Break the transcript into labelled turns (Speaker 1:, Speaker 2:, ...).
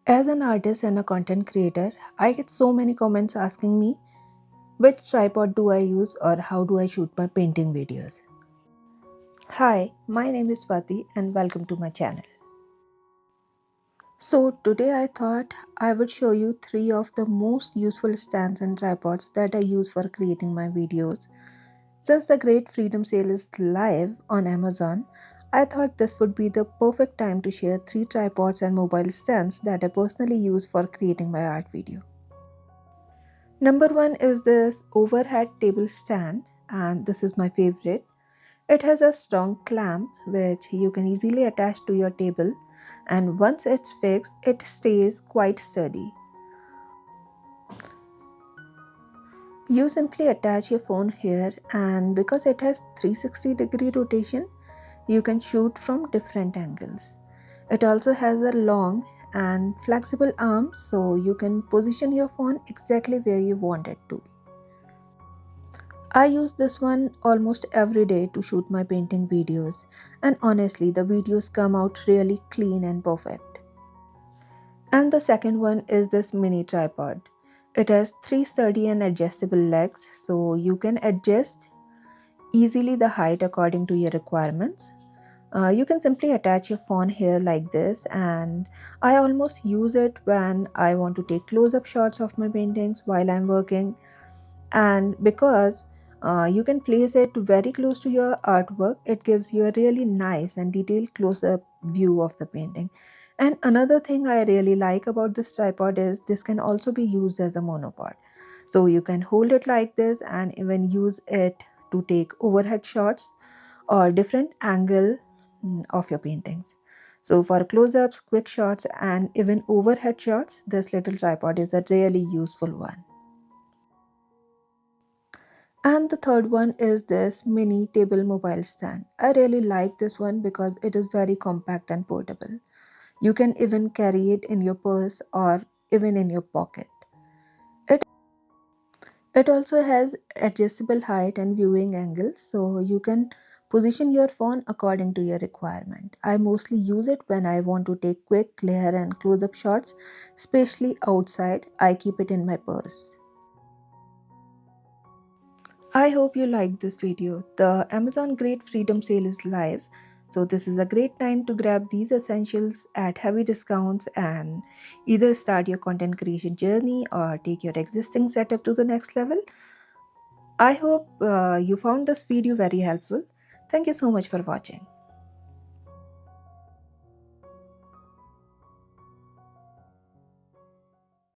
Speaker 1: As an artist and a content creator, I get so many comments asking me which tripod do I use or how do I shoot my painting videos. Hi, my name is Swati and welcome to my channel. So today I thought I would show you 3 of the most useful stands and tripods that I use for creating my videos. Since the Great Freedom Sale is live on Amazon, I thought this would be the perfect time to share 3 tripods and mobile stands that I personally use for creating my art video. Number 1 is this overhead table stand, and this is my favorite. It has a strong clamp which you can easily attach to your table, and once it's fixed, it stays quite sturdy. You simply attach your phone here, and because it has 360-degree rotation, you can shoot from different angles. It also has a long and flexible arm, so you can position your phone exactly where you want it to be. I use this one almost every day to shoot my painting videos, and honestly, the videos come out really clean and perfect. And the second one is this mini tripod. It has 3 sturdy and adjustable legs, so you can adjust easily the height according to your requirements. You can simply attach your phone here like this, and I almost use it when I want to take close-up shots of my paintings while I'm working. And because you can place it very close to your artwork, it gives you a really nice and detailed close-up view of the painting. And another thing I really like about this tripod is this can also be used as a monopod, so you can hold it like this and even use it to take overhead shots or different angle of your paintings. So for close-ups, quick shots, and even overhead shots, this little tripod is a really useful one. And the third one is this mini table mobile stand. I really like this one because it is very compact and portable. You can even carry it in your purse or even in your pocket. It, it also has adjustable height and viewing angle, so you can position your phone according to your requirement. I mostly use it when I want to take quick, clear and close-up shots, especially outside. I keep it in my purse. I hope you liked this video. The Amazon Great Freedom Sale is live, so this is a great time to grab these essentials at heavy discounts and either start your content creation journey or take your existing setup to the next level. I hope you found this video very helpful. Thank you so much for watching.